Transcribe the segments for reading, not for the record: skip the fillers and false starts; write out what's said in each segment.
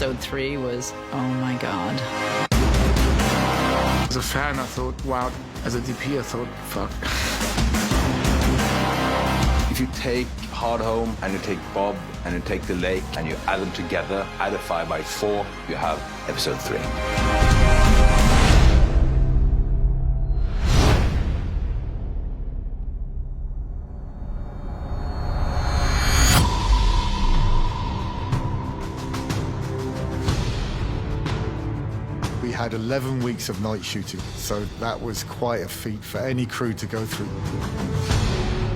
episode 3 was, oh my God. As a fan, I thought, wow. As a DP, I thought, fuck. If you take Hard Home and you take Bob and you take The Lake and you add them together, add a 5x4, you have episode 3. We had 11 weeks of night shooting, so that was quite a feat for any crew to go through.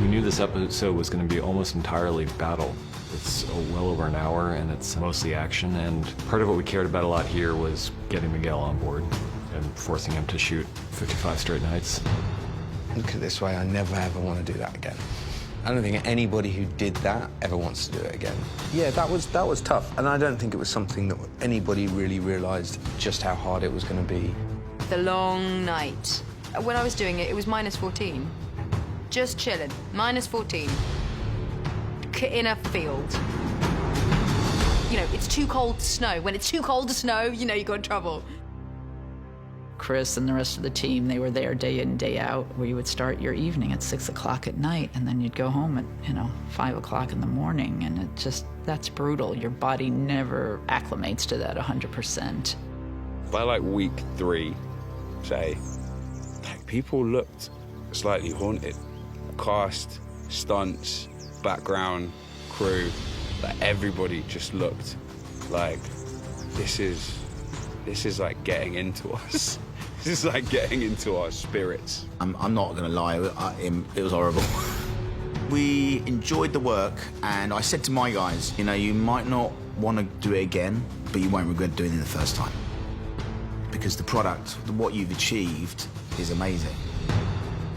We knew this episode was going to be almost entirely battle. It's well over an hour, and it's mostly action, and part of what we cared about a lot here was getting Miguel on board and forcing him to shoot 55 straight nights. Look at it this way, I never ever want to do that again. I don't think anybody who did that ever wants to do it again. Yeah, that was tough, and I don't think it was something that anybody really realized just how hard it was going to be. The long night. When I was doing it, it was minus 14. Just chilling, minus 14. In a field. You know, it's too cold to snow. When it's too cold to snow, you know you got in trouble. Chris and the rest of the team, they were there day in, day out, where you would start your evening at 6 o'clock at night, and then you'd go home at, 5 o'clock in the morning, and it just, that's brutal. Your body never acclimates to that 100%. By like week 3, say, like people looked slightly haunted. Cast, stunts, background, crew, like everybody just looked like this is like getting into us. This is like getting into our spirits. I'm not gonna lie, it was horrible. We enjoyed the work, and I said to my guys, you might not want to do it again, but you won't regret doing it the first time. Because the product, what you've achieved, is amazing.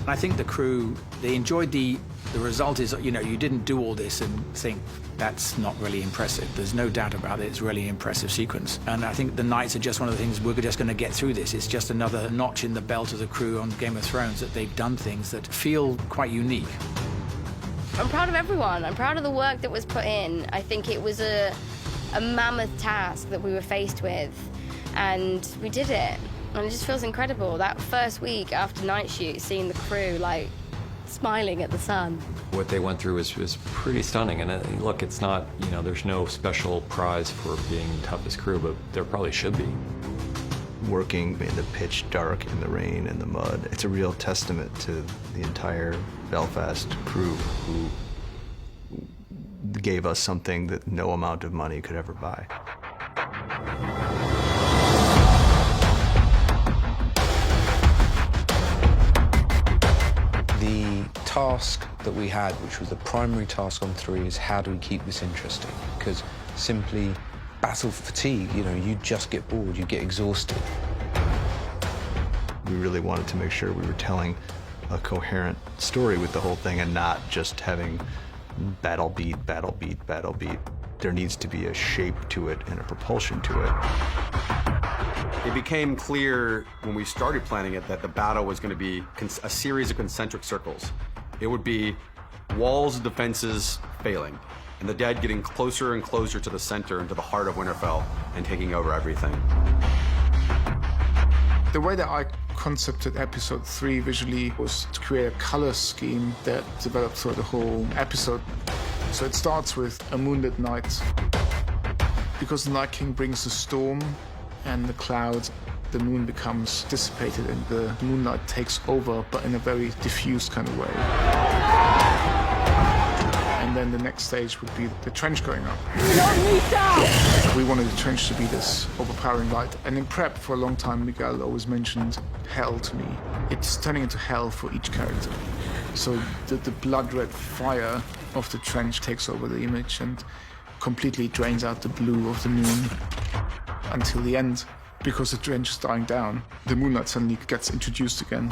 I think the crew, they enjoyed the result is, you didn't do all this and think that's not really impressive. There's no doubt about it. It's really an impressive sequence. And I think the nights are just one of the things, we're just going to get through this. It's just another notch in the belt of the crew on Game of Thrones, that they've done things that feel quite unique. I'm proud of everyone. I'm proud of the work that was put in. I think it was a mammoth task that we were faced with, and we did it. And it just feels incredible. That first week after night shoot, seeing the crew, like, smiling at the sun. What they went through was pretty stunning. And look, it's not, there's no special prize for being the toughest crew, but there probably should be. Working in the pitch dark, in the rain, in the mud, it's a real testament to the entire Belfast crew who gave us something that no amount of money could ever buy. The task that we had, which was the primary task on 3, is how do we keep this interesting? Because simply battle fatigue, you just get bored, you get exhausted. We really wanted to make sure we were telling a coherent story with the whole thing and not just having battle beat, battle beat, battle beat. There needs to be a shape to it and a propulsion to it. It became clear when we started planning it that the battle was going to be a series of concentric circles. It would be walls of defenses failing, and the dead getting closer and closer to the center and to the heart of Winterfell and taking over everything. The way that I concepted episode 3 visually was to create a color scheme that developed through the whole episode. So it starts with a moonlit night. Because the Night King brings the storm and the clouds, the moon becomes dissipated and the moonlight takes over, but in a very diffused kind of way. And then the next stage would be the trench going up. We wanted the trench to be this overpowering light. And in prep for a long time, Miguel always mentioned hell to me. It's turning into hell for each character. So the blood-red fire of the trench takes over the image and completely drains out the blue of the moon until the end. Because the trench is dying down, the moonlight suddenly gets introduced again.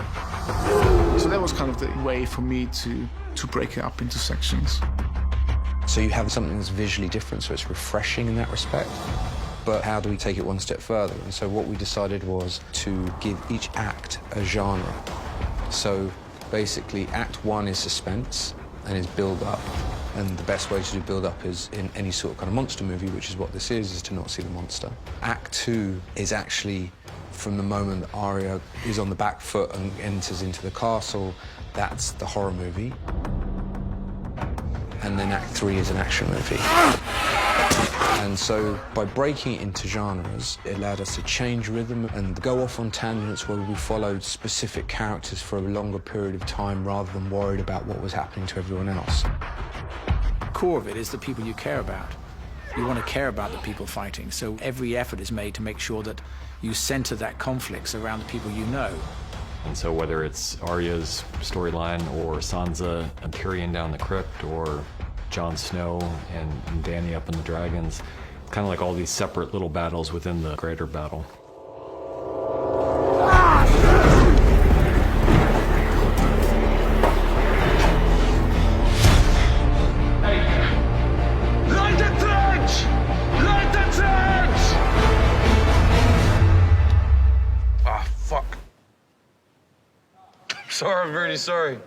So that was kind of the way for me to break it up into sections. So you have something that's visually different, so it's refreshing in that respect. But how do we take it one step further? And so what we decided was to give each act a genre. So basically, Act 1 is suspense and is build up. And the best way to do build-up is in any sort of kind of monster movie, which is what this is to not see the monster. Act 2 is actually from the moment that Arya is on the back foot and enters into the castle. That's the horror movie. And then Act 3 is an action movie. And so by breaking it into genres, it allowed us to change rhythm and go off on tangents where we followed specific characters for a longer period of time rather than worried about what was happening to everyone else. The core of it is the people you care about. You want to care about the people fighting, so every effort is made to make sure that you center that conflicts around the people you know. And so whether it's Arya's storyline or Sansa and Tyrion down the crypt or Jon Snow and Dany up in the dragons, kind of like all these separate little battles within the greater battle. Light the torch! Light the torch! Ah, fuck. Sorry, I'm really sorry.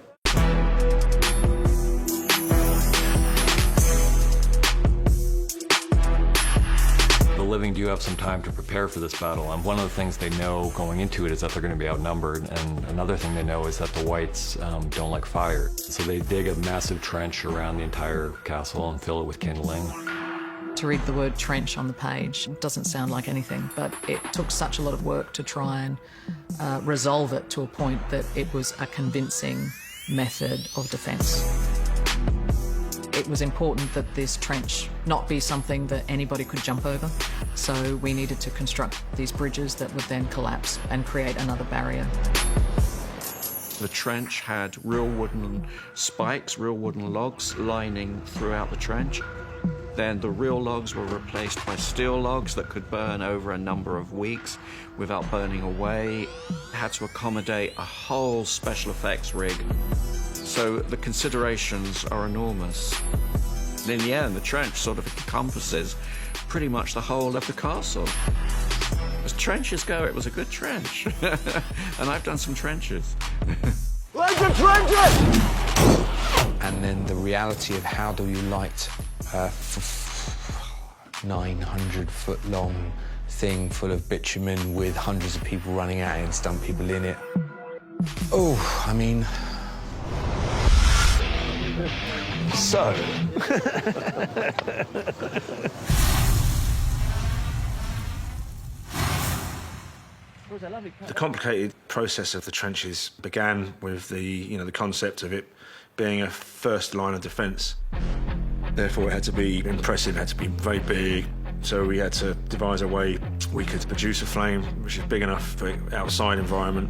The living do have some time to prepare for this battle, and one of the things they know going into it is that they're going to be outnumbered, and another thing they know is that the whites don't like fire. So they dig a massive trench around the entire castle and fill it with kindling. To read the word trench on the page doesn't sound like anything, but it took such a lot of work to try and resolve it to a point that it was a convincing method of defence. It was important that this trench not be something that anybody could jump over, so we needed to construct these bridges that would then collapse and create another barrier. The trench had real wooden spikes, real wooden logs lining throughout the trench. Then the real logs were replaced by steel logs that could burn over a number of weeks without burning away. It had to accommodate a whole special effects rig. So the considerations are enormous. And in the end, the trench sort of encompasses pretty much the whole of the castle. As trenches go, it was a good trench. And I've done some trenches. Light the trenches! And then the reality of how do you light a 900-foot-long thing full of bitumen with hundreds of people running at it and stunt people in it. Oh, I mean... So... The complicated process of the trenches began with the concept of it being a first line of defence. Therefore, it had to be impressive, it had to be very big. So we had to devise a way we could produce a flame which is big enough for outside environment.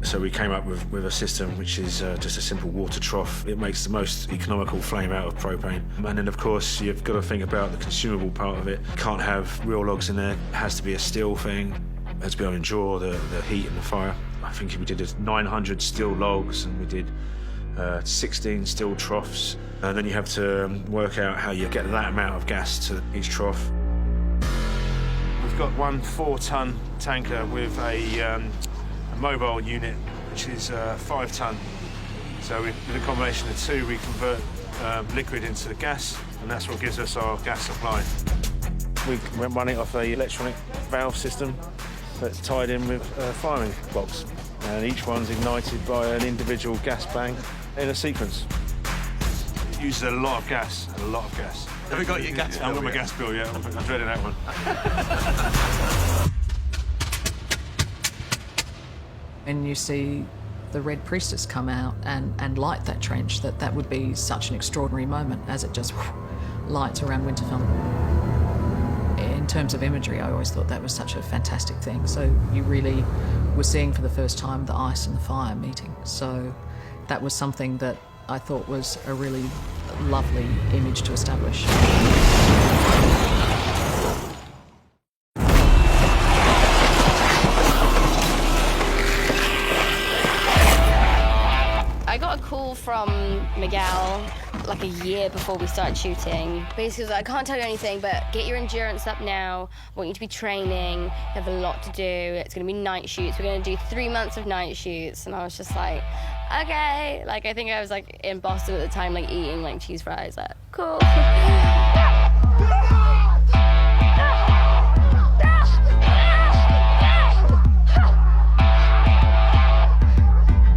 So we came up with a system which is just a simple water trough. It makes the most economical flame out of propane. And then, of course, you've got to think about the consumable part of it. You can't have real logs in there. It has to be a steel thing. It has to be able to endure the heat and the fire. I think we did 900 steel logs and we did 16 steel troughs. And then you have to work out how you get that amount of gas to each trough. We've got one 4-ton tanker with a mobile unit, which is 5-ton. So with a combination of two, we convert liquid into gas, and that's what gives us our gas supply. We run it off an electronic valve system that's tied in with a firing box, and each one's ignited by an individual gas bang in a sequence. It uses a lot of gas, Have you got your gas bill? I've got my gas bill, yeah. I'm dreading that one. And you see the Red Priestess come out and light that trench, that would be such an extraordinary moment as it just lights around Winterfell. In terms of imagery, I always thought that was such a fantastic thing. So you really were seeing for the first time the ice and the fire meeting. So that was something that I thought was a really lovely image to establish. I got a call from Miguel like a year before we started shooting. Basically, he was like, I can't tell you anything, but get your endurance up now. I want you to be training. You have a lot to do. It's going to be night shoots. We're going to do 3 months of night shoots. And I was just like, okay. Like, I think I was, like, in Boston at the time, like, eating, like, cheese fries. Like, cool.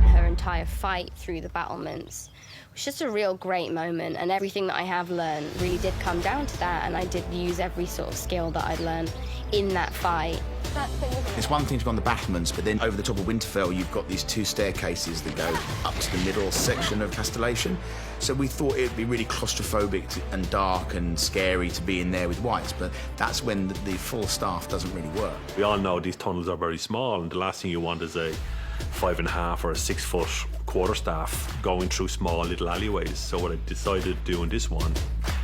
Her entire fight through the battlements was just a real great moment, and everything that I have learned really did come down to that, and I did use every sort of skill that I'd learned in that fight. It's one thing to go on the battlements, but then over the top of Winterfell, you've got these 2 staircases that go up to the middle section of Castellation. So we thought it'd be really claustrophobic and dark and scary to be in there with whites, but that's when the full staff doesn't really work. We all know these tunnels are very small, and the last thing you want is a 5.5 or a 6 foot quarterstaff going through small little alleyways. So what I decided to do in this one,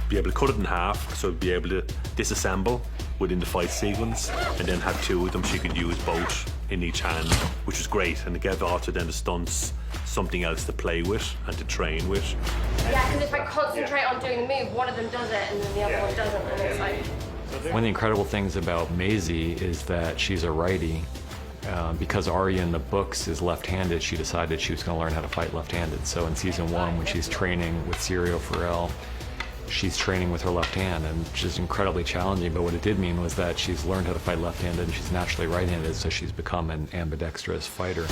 be able to cut it in half, so be able to disassemble within the fight sequence, and then have 2 of them she could use both in each hand, which was great, and it gave also then the stunts something else to play with and to train with. Yeah, because if I concentrate on doing the move, one of them does it and then the other one doesn't, and it's like... One of the incredible things about Maisie is that she's a righty. Because Arya in the books is left-handed, she decided she was going to learn how to fight left-handed. So in season 1, when she's training with Syrio Forel, she's training with her left hand, and which is incredibly challenging. But what it did mean was that she's learned how to fight left-handed, and she's naturally right-handed, so she's become an ambidextrous fighter.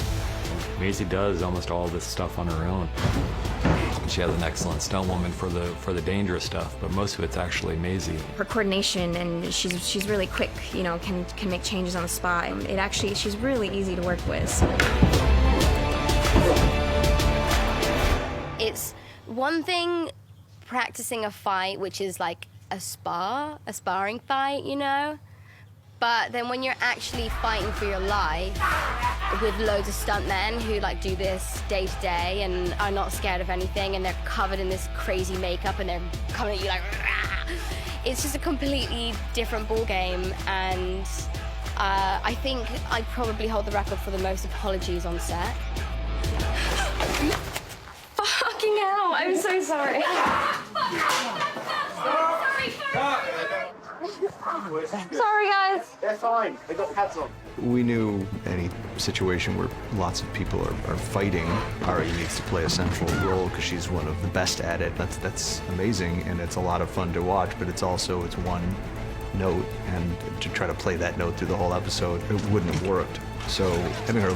Maisie does almost all this stuff on her own. She has an excellent stunt woman for the dangerous stuff, but most of it's actually Maisie. Her coordination, and she's really quick, you know, can make changes on the spot. She's really easy to work with. It's one thing practicing a fight, which is like a sparring fight, you know? But then when you're actually fighting for your life with loads of stuntmen who like do this day to day and are not scared of anything, and they're covered in this crazy makeup and they're coming at you like, rah! It's just a completely different ball game, and I think I probably hold the record for the most apologies on set. Fucking hell, I'm so sorry. Sorry, guys. They're fine. They got pads on. We knew any situation where lots of people are fighting, Arya needs to play a central role because she's one of the best at it. That's amazing, and it's a lot of fun to watch, but it's one note, and to try to play that note through the whole episode, it wouldn't have worked. So having her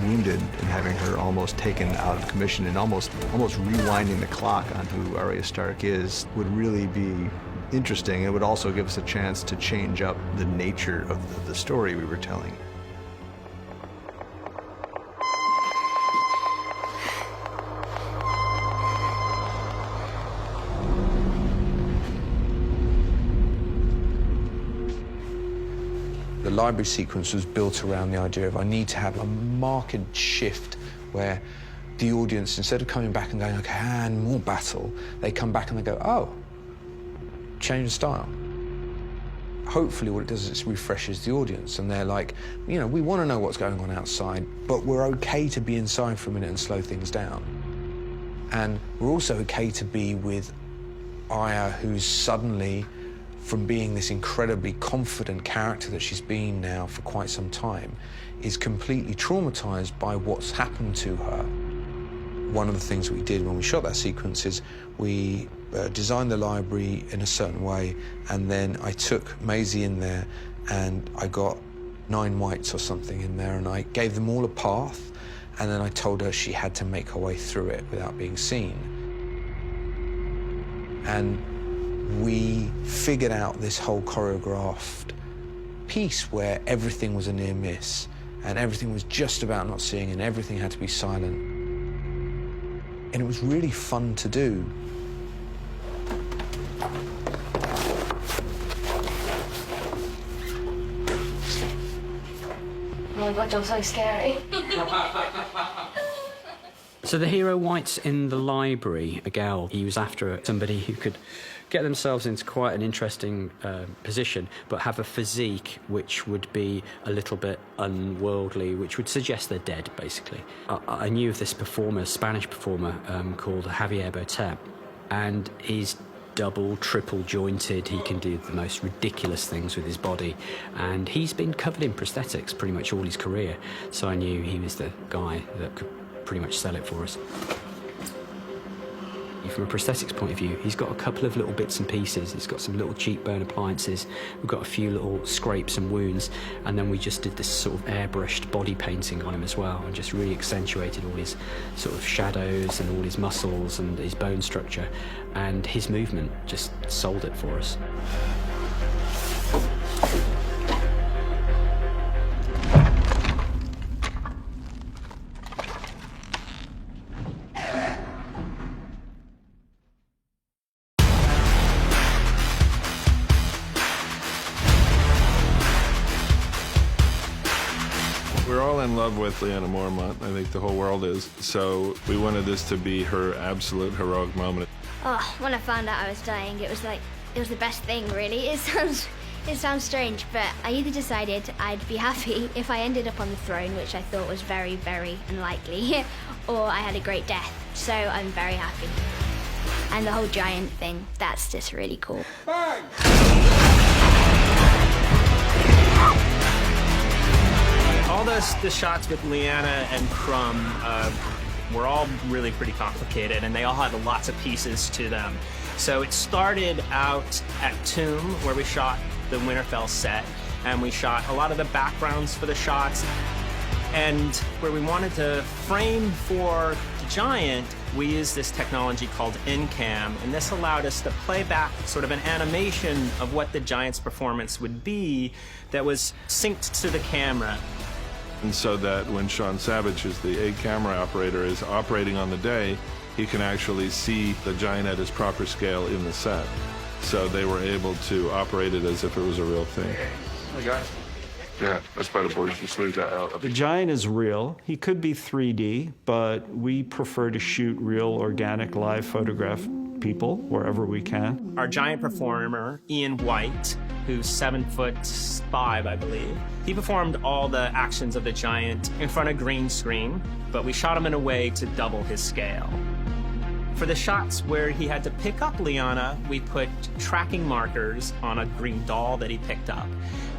wounded and having her almost taken out of commission and almost rewinding the clock on who Arya Stark is would really be interesting. It would also give us a chance to change up the nature of the story we were telling. The library sequence was built around the idea of I need to have a marked shift where the audience, instead of coming back and going, okay, and more battle, they come back and they go, oh, change the style. Hopefully what it does is it refreshes the audience, and they're like, you know, we want to know what's going on outside, but we're okay to be inside for a minute and slow things down. And we're also okay to be with Arya, who's suddenly, from being this incredibly confident character that she's been now for quite some time, is completely traumatized by what's happened to her. One of the things we did when we shot that sequence is we designed the library in a certain way, and then I took Maisie in there and I got 9 whites or something in there, and I gave them all a path, and then I told her she had to make her way through it without being seen. And we figured out this whole choreographed piece where everything was a near miss, and everything was just about not seeing, and everything had to be silent. And it was really fun to do. Oh my God, you're so scary. So the hero White's in the library, Miguel, he was after somebody who could get themselves into quite an interesting position, but have a physique which would be a little bit unworldly, which would suggest they're dead, basically. I knew of this performer, Spanish performer, called Javier Botet, and he's double, triple jointed. He can do the most ridiculous things with his body, and he's been covered in prosthetics pretty much all his career, so I knew he was the guy that could pretty much sell it for us. From a prosthetics point of view, he's got a couple of little bits and pieces. He's got some little cheekbone appliances. We've got a few little scrapes and wounds, and then we just did this sort of airbrushed body painting on him as well, and just really accentuated all his sort of shadows and all his muscles and his bone structure, and his movement just sold it for us. We're all in love with Leanna Mormont. I think the whole world is. So we wanted this to be her absolute heroic moment. Oh, when I found out I was dying, it was the best thing, really. It sounds strange, but I either decided I'd be happy if I ended up on the throne, which I thought was very, very unlikely, or I had a great death. So I'm very happy. And the whole giant thing, that's just really cool. All the shots with Leanna and Crumb were all really pretty complicated, and they all had lots of pieces to them. So it started out at Tomb, where we shot the Winterfell set, and we shot a lot of the backgrounds for the shots. And where we wanted to frame for the giant, we used this technology called in-cam, and this allowed us to play back sort of an animation of what the giant's performance would be that was synced to the camera. And so that when Sean Savage, who's the aide camera operator, is operating on the day, he can actually see the giant at his proper scale in the set. So they were able to operate it as if it was a real thing. Hey guys. Yeah, that's better, boys. You smooth that out. The giant is real. He could be 3D, but we prefer to shoot real, organic, live photograph people wherever we can. Our giant performer, Ian White, who's 7'5", I believe, he performed all the actions of the giant in front of green screen, but we shot him in a way to double his scale. For the shots where he had to pick up Liana, we put tracking markers on a green doll that he picked up,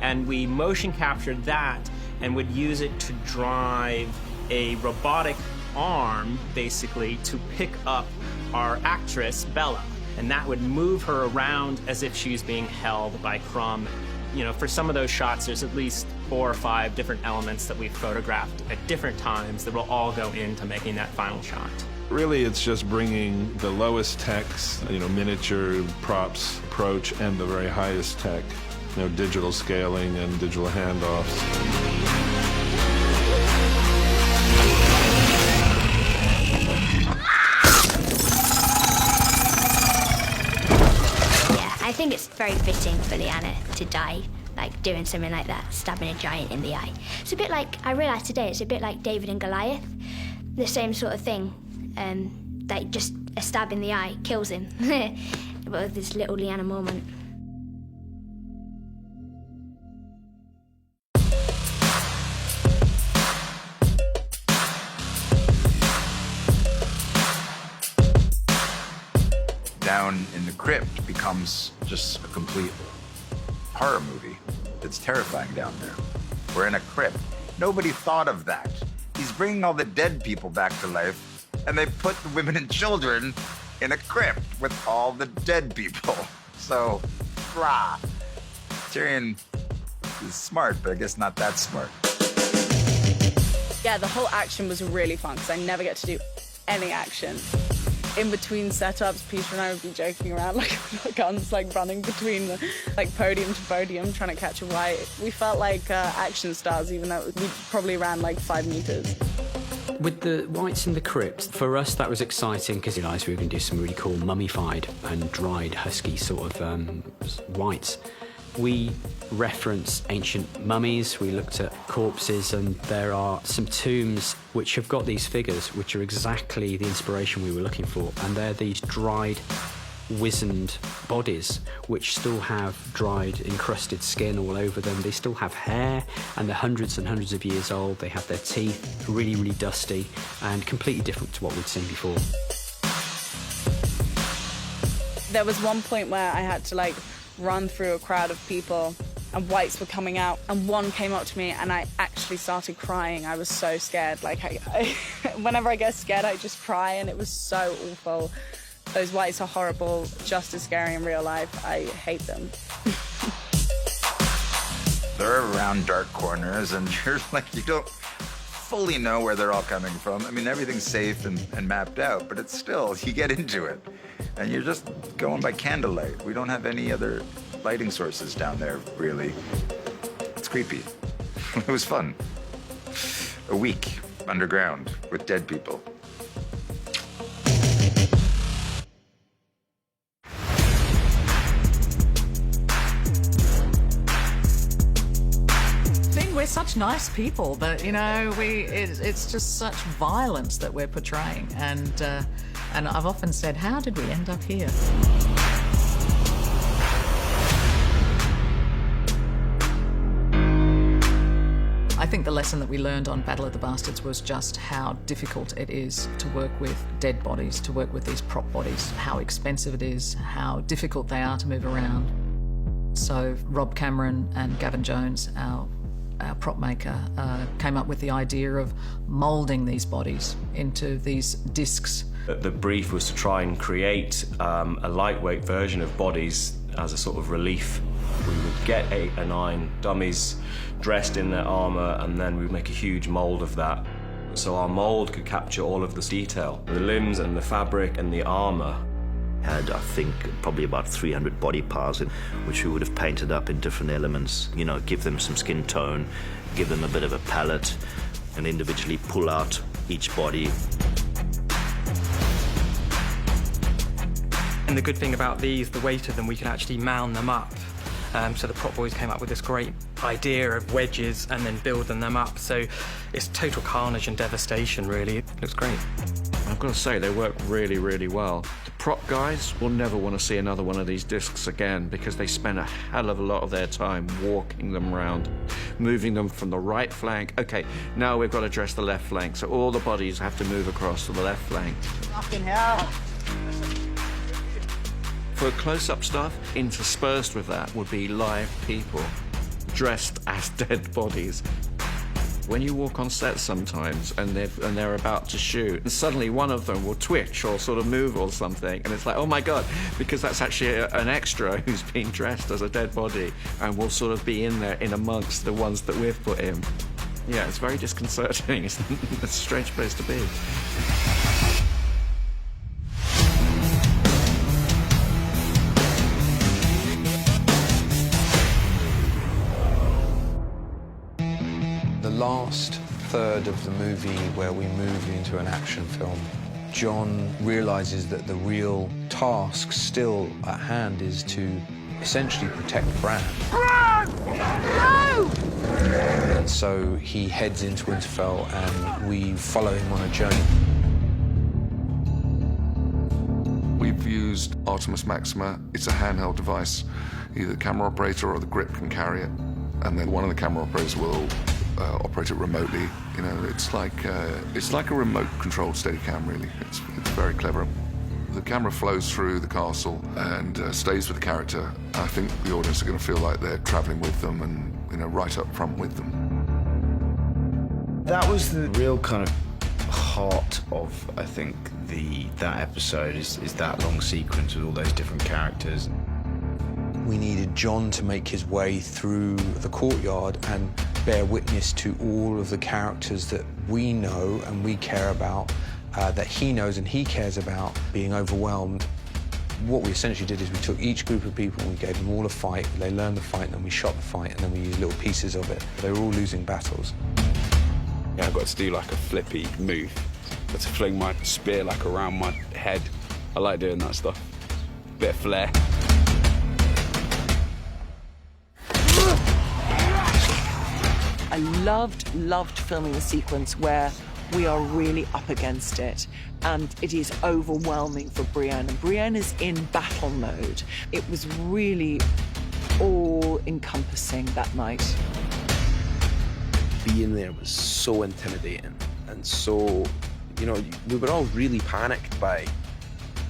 and we motion captured that and would use it to drive a robotic arm, basically, to pick up our actress, Bella. And that would move her around as if she was being held by Crumb. You know, for some of those shots, there's at least 4 or 5 different elements that we've photographed at different times that will all go into making that final shot. Really, it's just bringing the lowest techs, miniature props approach, and the very highest tech, digital scaling and digital handoffs. I think it's very fitting for Leanna to die, like doing something like that, stabbing a giant in the eye. It's a bit like, I realised today, it's a bit like David and Goliath, the same sort of thing. Like just a stab in the eye kills him, but with this little Leanna moment. Down in the crypt becomes just a complete horror movie that's terrifying down there. We're in a crypt. Nobody thought of that. He's bringing all the dead people back to life, and they put the women and children in a crypt with all the dead people. So, rah. Tyrion is smart, but I guess not that smart. Yeah, the whole action was really fun, because I never get to do any action. In between setups, Peter and I would be joking around like guns, like running between podium to podium, trying to catch a white. We felt like action stars, even though we probably ran like 5 meters. With the whites in the crypt, for us that was exciting because we realised we were going to do some really cool mummified and dried husky sort of whites. We referenced ancient mummies, we looked at corpses, and there are some tombs which have got these figures which are exactly the inspiration we were looking for, and they're these dried, wizened bodies which still have dried, encrusted skin all over them. They still have hair, and they're hundreds and hundreds of years old. They have their teeth, really, really dusty, and completely different to what we'd seen before. There was one point where I had to run through a crowd of people and whites were coming out, and one came up to me and I actually started crying. I was so scared. Like, whenever I get scared, I just cry, and it was so awful. Those whites are horrible, just as scary in real life. I hate them. They're around dark corners, and you're like, you don't fully know where they're all coming from. I mean, everything's safe and mapped out, but it's still, you get into it, and you're just going by candlelight. We don't have any other lighting sources down there, really. It's creepy. It was fun. A week underground with dead people. We're such nice people that, you know, it's just such violence that we're portraying, and I've often said, how did we end up here? I think the lesson that we learned on Battle of the Bastards was just how difficult it is to work with dead bodies, to work with these prop bodies, how expensive it is, how difficult they are to move around. So Rob Cameron and Gavin Jones, our prop maker, came up with the idea of moulding these bodies into these discs. The brief was to try and create a lightweight version of bodies as a sort of relief. We would get 8 or 9 dummies dressed in their armour, and then we'd make a huge mould of that. So our mould could capture all of this detail, the limbs and the fabric and the armour. Had, I think, probably about 300 body parts, which we would have painted up in different elements, you know, give them some skin tone, give them a bit of a palette, and individually pull out each body. And the good thing about these, the weight of them, we can actually mound them up. So the prop boys came up with this great idea of wedges and then building them up. So it's total carnage and devastation, really. It looks great. I've got to say, they work really, really well. The prop guys will never want to see another one of these discs again, because they spend a hell of a lot of their time walking them around, moving them from the right flank. Okay, now we've got to dress the left flank, so all the bodies have to move across to the left flank. Fucking hell. For close-up stuff, interspersed with that would be live people dressed as dead bodies. When you walk on set sometimes and they're about to shoot, and suddenly one of them will twitch or sort of move or something, and it's like, oh my God, because that's actually an extra who's been dressed as a dead body and will sort of be in there in amongst the ones that we've put in. Yeah, it's very disconcerting. It's a strange place to be. Last third of the movie, where we move into an action film, John realizes that the real task still at hand is to essentially protect Bran. Bran! No! And so he heads into Winterfell and we follow him on a journey. We've used Artemis Maxima. It's a handheld device. Either the camera operator or the grip can carry it, and then one of the camera operators will operate it remotely. You know, it's like a remote-controlled Steadicam, really. It's very clever. The camera flows through the castle and stays with the character. I think the audience are going to feel like they're traveling with them and, you know, right up front with them. That was the real kind of heart of, I think, that episode is that long sequence with all those different characters. We needed John to make his way through the courtyard and bear witness to all of the characters that we know and we care about, that he knows and he cares about, being overwhelmed. What we essentially did is we took each group of people and we gave them all a fight. They learned the fight, and then we shot the fight, and then we used little pieces of it. They were all losing battles. Yeah, I got to do like a flippy move. Got to fling my spear like around my head. I like doing that stuff. Bit of flair. I loved filming the sequence where we are really up against it, and it is overwhelming for Brienne, and Brienne is in battle mode. It was really all-encompassing that night. Being there was so intimidating, and so, you know, we were all really panicked by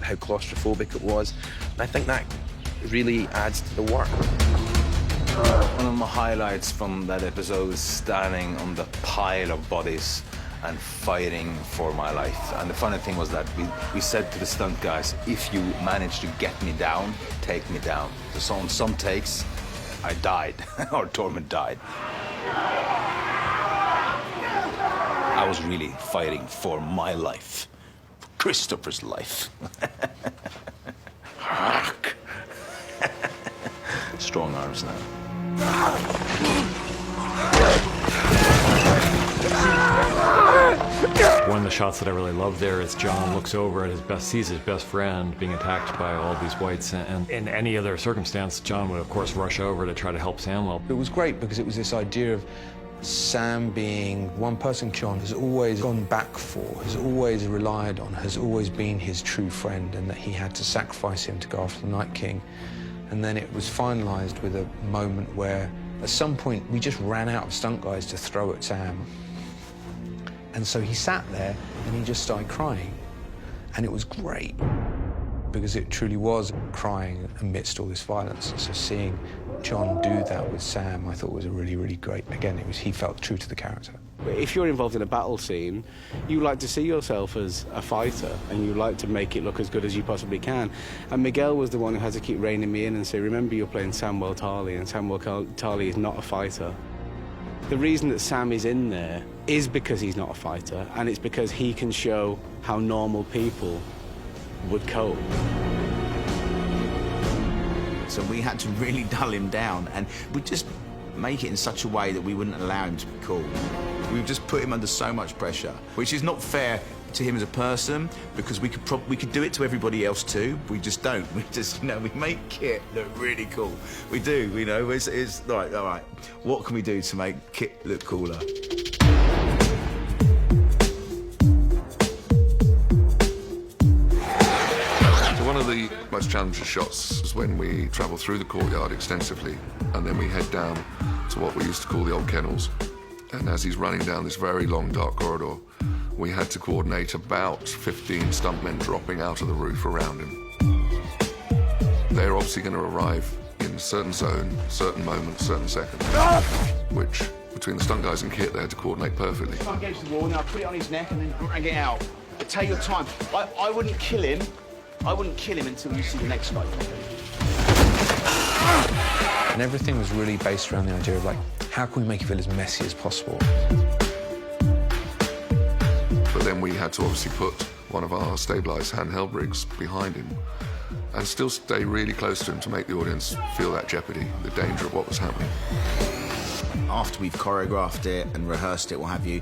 how claustrophobic it was, and I think that really adds to the work. One of my highlights from that episode is standing on the pile of bodies and fighting for my life. And the funny thing was that we said to the stunt guys, if you manage to get me down, take me down. So on some takes, I died, or Tormund died. I was really fighting for my life, for Christopher's life. Strong arms now. One of the shots that I really love there is John looks over at sees his best friend being attacked by all these whites, and in any other circumstance, John would of course rush over to try to help Samuel. It was great because it was this idea of Sam being one person John has always gone back for, has always relied on, has always been his true friend, and that he had to sacrifice him to go after the Night King. And then it was finalised with a moment where, at some point, we just ran out of stunt guys to throw at Sam. And so he sat there and he just started crying. And it was great, because it truly was crying amidst all this violence. So seeing John do that with Sam, I thought was a really, really great. Again, he felt true to the character. If you're involved in a battle scene, you like to see yourself as a fighter, and you like to make it look as good as you possibly can. And Miguel was the one who had to keep reining me in and say, remember, you're playing Samwell Tarly, and Samwell Tarly is not a fighter. The reason that Sam is in there is because he's not a fighter, and it's because he can show how normal people would cope. So we had to really dull him down, and we just make it in such a way that we wouldn't allow him to be cool. We've just put him under so much pressure, which is not fair to him as a person, because we could do it to everybody else too. We just don't. We just, you know, we make Kit look really cool. We do, you know. It's like, all right, what can we do to make Kit look cooler? One of the most challenging shots was when we travel through the courtyard extensively, and then we head down to what we used to call the old kennels. And as he's running down this very long, dark corridor, we had to coordinate about 15 stuntmen dropping out of the roof around him. They're obviously going to arrive in a certain zone, certain moment, certain second, which, between the stunt guys and Kit, they had to coordinate perfectly. Try and get to the wall, now put it on his neck and then drag it out. But take your time. I wouldn't kill him. I wouldn't kill him until you see the next guy. And everything was really based around the idea of, like, how can we make it feel as messy as possible? But then we had to obviously put one of our stabilised handheld rigs behind him and still stay really close to him to make the audience feel that jeopardy, the danger of what was happening. After we've choreographed it and rehearsed it, what have you,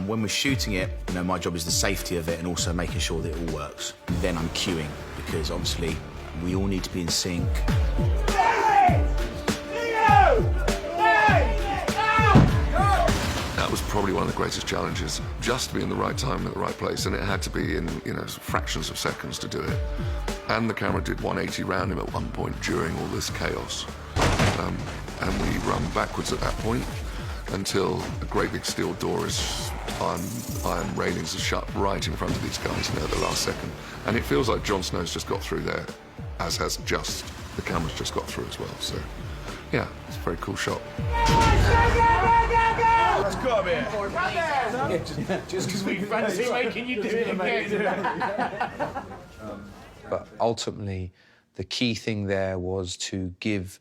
when we're shooting it, you know, my job is the safety of it and also making sure that it all works. And then I'm cueing, because obviously we all need to be in sync. That was probably one of the greatest challenges, just to be in the right time at the right place, and it had to be in, you know, fractions of seconds to do it. And the camera did 180 round him at one point during all this chaos. And we run backwards at that point until a great big steel door is iron railings are shut right in front of these guys, you know, at the last second. And it feels like Jon Snow's just got through there, as has the camera's just got through as well. So, yeah, it's a very cool shot. Let's go, man. Just because we fancy making you do it again. But ultimately, the key thing there was to give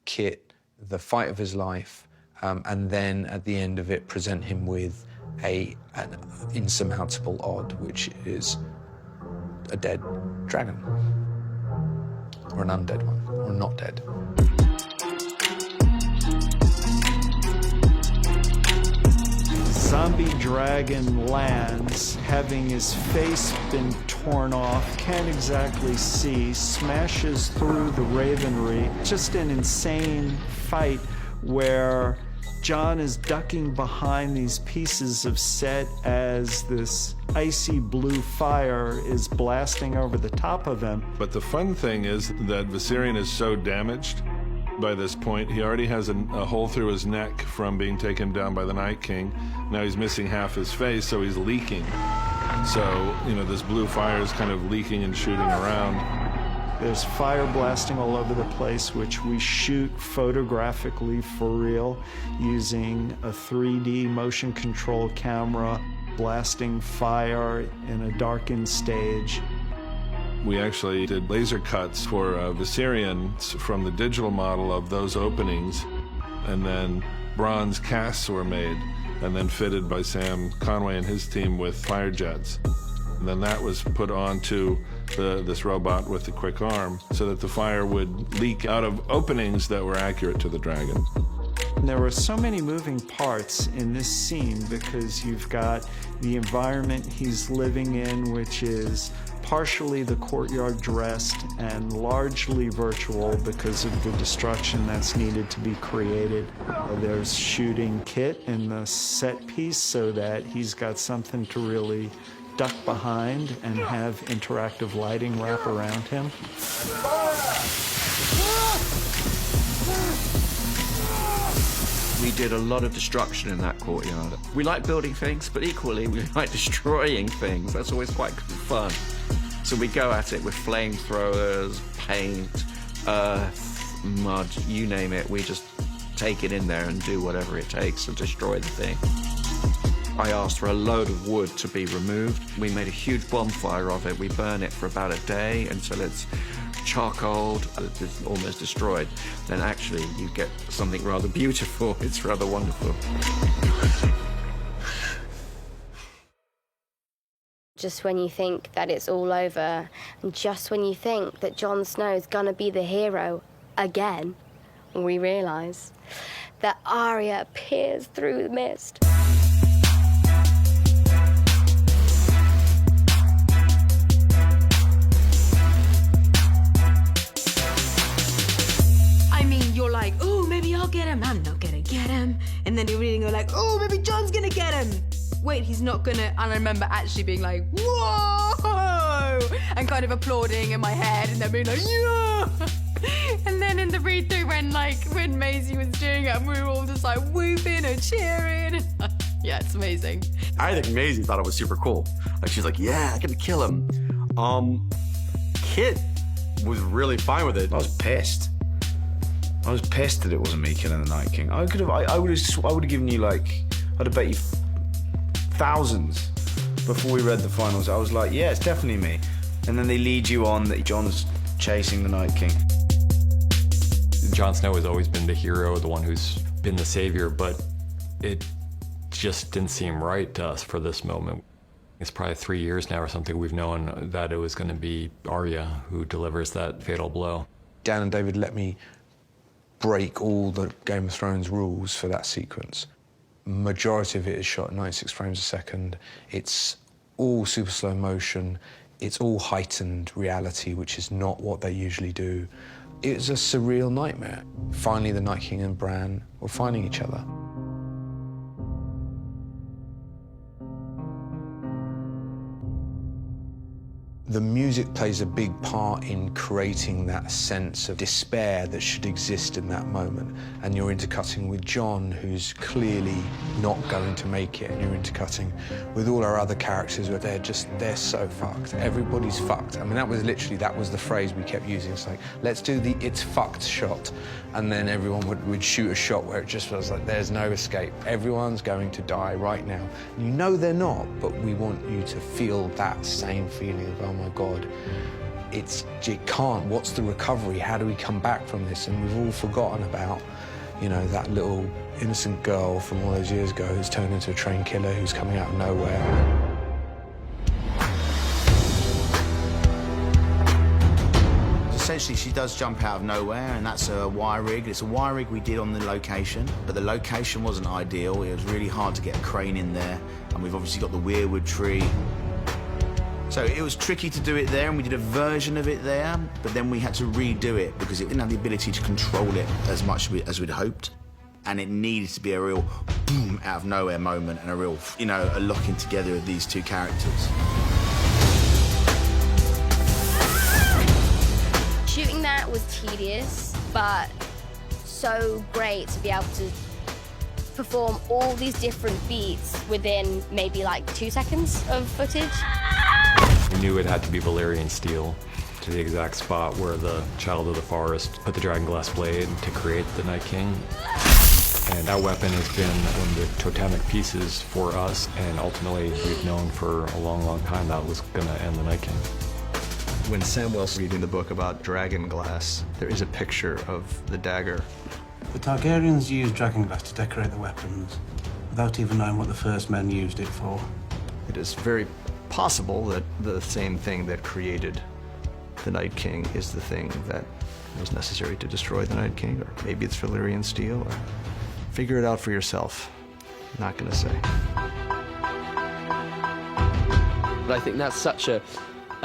Kit the fight of his life, and then at the end of it, present him with an insurmountable odd, which is a dead dragon, or an undead one, or not dead. Zombie dragon lands, having his face been torn off, can't exactly see, smashes through the ravenry. Just an insane fight where John is ducking behind these pieces of set as this icy blue fire is blasting over the top of him. But the fun thing is that Viserion is so damaged by this point. He already has a hole through his neck from being taken down by the Night King. Now he's missing half his face, so he's leaking. So, you know, this blue fire is kind of leaking and shooting around. There's fire blasting all over the place, which we shoot photographically for real using a 3D motion control camera, blasting fire in a darkened stage. We actually did laser cuts for Viserion from the digital model of those openings, and then bronze casts were made and then fitted by Sam Conway and his team with fire jets. And then that was put onto this robot with the quick arm so that the fire would leak out of openings that were accurate to the dragon. There were so many moving parts in this scene because you've got the environment he's living in, which is partially the courtyard dressed and largely virtual because of the destruction that's needed to be created. There's shooting Kit in the set piece so that he's got something to really duck behind and have interactive lighting wrap around him. We did a lot of destruction in that courtyard. We like building things, but equally we like destroying things. That's always quite good fun. So we go at it with flamethrowers, paint, earth, mud, you name it. We just take it in there and do whatever it takes to destroy the thing. I asked for a load of wood to be removed. We made a huge bonfire of it. We burn it for about a day until it's charcoaled, it's almost destroyed. Then actually you get something rather beautiful. It's rather wonderful. Just when you think that it's all over, and just when you think that Jon Snow's gonna be the hero again, we realise that Arya appears through the mist. I mean, you're like, oh, maybe I'll get him. I'm not gonna get him. And then you're reading, you're like, oh, maybe Jon's gonna get him. Wait, he's not gonna. And I remember actually being like, whoa! And kind of applauding in my head and then being like, yeah! And then in the read-through when Maisie was doing it and we were all just like whooping and cheering. Yeah, it's amazing. I think Maisie thought it was super cool. Like, she's like, yeah, I gotta kill him. Kit was really fine with it. I was pissed. I was pissed that it wasn't me killing the Night King. I would have given you like, I'd have bet you thousands before we read the finals. I was like, yeah, it's definitely me. And then they lead you on that Jon's chasing the Night King. Jon Snow has always been the hero, the one who's been the savior, but it just didn't seem right to us for this moment. It's probably 3 years now or something we've known that it was going to be Arya who delivers that fatal blow. Dan and David let me break all the Game of Thrones rules for that sequence. Majority of it is shot at 96 frames a second. It's all super slow motion. It's all heightened reality, which is not what they usually do. It was a surreal nightmare. Finally, the Night King and Bran were finding each other. The music plays a big part in creating that sense of despair that should exist in that moment. And you're intercutting with Jon, who's clearly not going to make it, and you're intercutting with all our other characters where they're so fucked. Everybody's fucked. I mean, that was the phrase we kept using. It's like, let's do the it's fucked shot. And then everyone would shoot a shot where it just feels like there's no escape. Everyone's going to die right now. You know they're not, but we want you to feel that same feeling of, oh my God, it can't. What's the recovery? How do we come back from this? And we've all forgotten about, you know, that little innocent girl from all those years ago who's turned into a train killer who's coming out of nowhere. Essentially, she does jump out of nowhere, and that's a wire rig. It's a wire rig we did on the location, but the location wasn't ideal. It was really hard to get a crane in there, and we've obviously got the weirwood tree. So it was tricky to do it there, and we did a version of it there, but then we had to redo it because it didn't have the ability to control it as much as we'd hoped. And it needed to be a real boom out of nowhere moment and a real, you know, a locking together of these two characters. Shooting that was tedious, but so great to be able to perform all these different beats within maybe like 2 seconds of footage. We knew it had to be Valyrian steel to the exact spot where the Child of the Forest put the dragonglass blade to create the Night King. And that weapon has been one of the totemic pieces for us, and ultimately we've known for a long, long time that was going to end the Night King. When Samwell's reading the book about dragonglass, there is a picture of the dagger. The Targaryens used dragonglass to decorate the weapons, without even knowing what the first men used it for. It is very possible that the same thing that created the Night King is the thing that was necessary to destroy the Night King, or maybe it's Valyrian steel, or figure it out for yourself. Not gonna say. But I think that's such a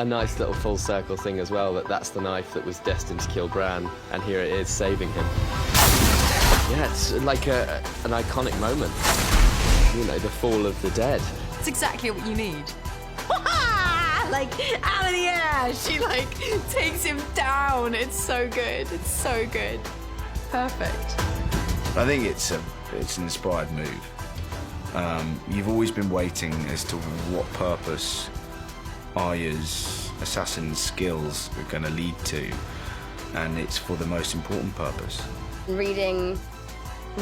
nice little full circle thing as well, that's the knife that was destined to kill Bran, and here it is saving him. Yeah, it's like an iconic moment. You know, the fall of the dead. It's exactly what you need. Like, out of the air, she like takes him down. It's so good. It's so good. Perfect. I think it's an inspired move. You've always been waiting as to what purpose Arya's assassin skills are going to lead to, and it's for the most important purpose. Reading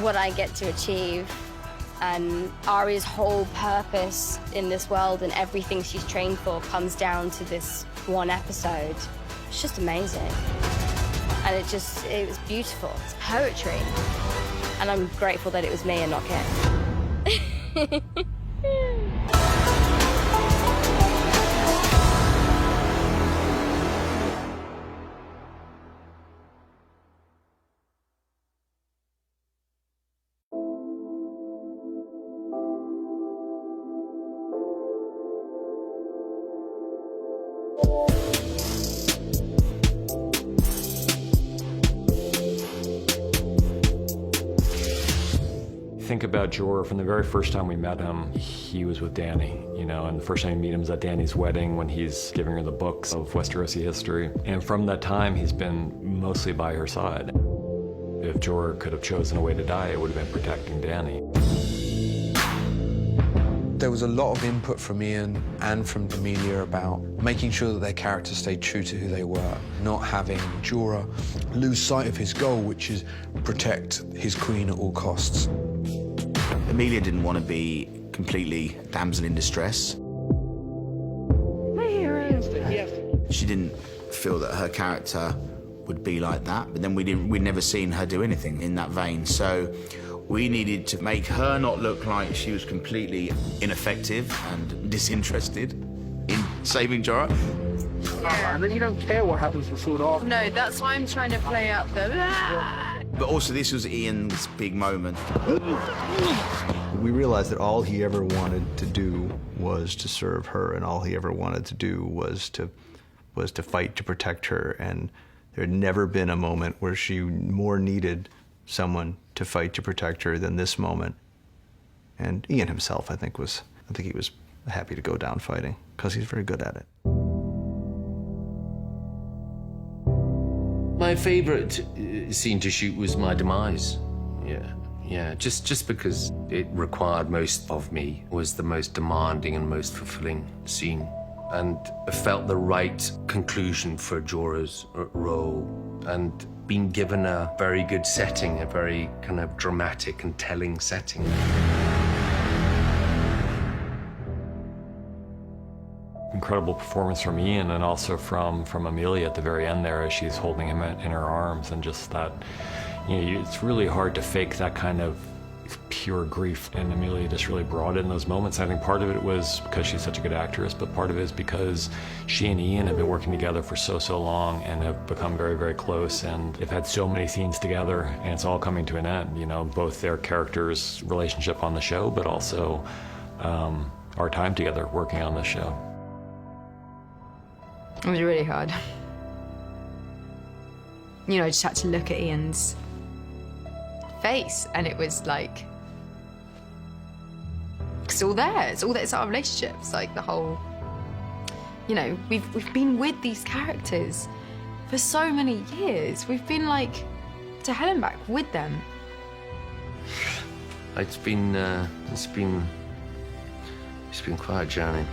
what I get to achieve and Arya's whole purpose in this world and everything she's trained for comes down to this one episode. It's just amazing. And it was beautiful. It's poetry. And I'm grateful that it was me and not Kit. Think about Jorah. From the very first time we met him, he was with Dany, you know, and the first time you meet him is at Dany's wedding when he's giving her the books of Westerosi history. And from that time, he's been mostly by her side. If Jorah could have chosen a way to die, it would have been protecting Dany. There was a lot of input from Ian and from D'Amelia about making sure that their characters stayed true to who they were, not having Jorah lose sight of his goal, which is protect his queen at all costs. Emilia didn't want to be completely damsel in distress. She didn't feel that her character would be like that, but then we'd never seen her do anything in that vein. So we needed to make her not look like she was completely ineffective and disinterested in saving Jorah. Yeah. And then you don't care what happens to Sword off. No, that's why I'm trying to play up the... But also, this was Ian's big moment. We realized that all he ever wanted to do was to serve her, and all he ever wanted to do was to fight to protect her. And there had never been a moment where she more needed someone to fight to protect her than this moment. And Ian himself, I think he was happy to go down fighting because he's very good at it. My favorite scene to shoot was my demise. Yeah, just because it required most of me, was the most demanding and most fulfilling scene. And it felt the right conclusion for Jorah's role, and being given a very good setting, a very kind of dramatic and telling setting. Incredible performance from Ian, and also from Emilia at the very end there as she's holding him in her arms, and just that, you know, it's really hard to fake that kind of pure grief, and Emilia just really brought it in those moments. I think part of it was because she's such a good actress, but part of it is because she and Ian have been working together for so long and have become very, very close, and they've had so many scenes together, and it's all coming to an end, you know, both their characters' relationship on the show, but also our time together working on this show. It was really hard. You know, I just had to look at Ian's face, and it was like, it's all there. It's all there. It's our relationship. It's like the whole, you know, we've been with these characters for so many years. We've been like to hell and back with them. It's been quite a journey.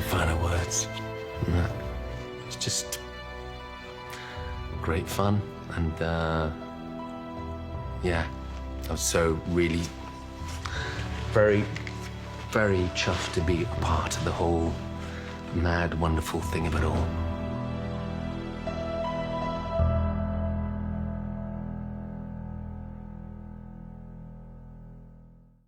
no finer words. No. It's just great fun, and yeah, I was so really very, very chuffed to be a part of the whole mad, wonderful thing of it all.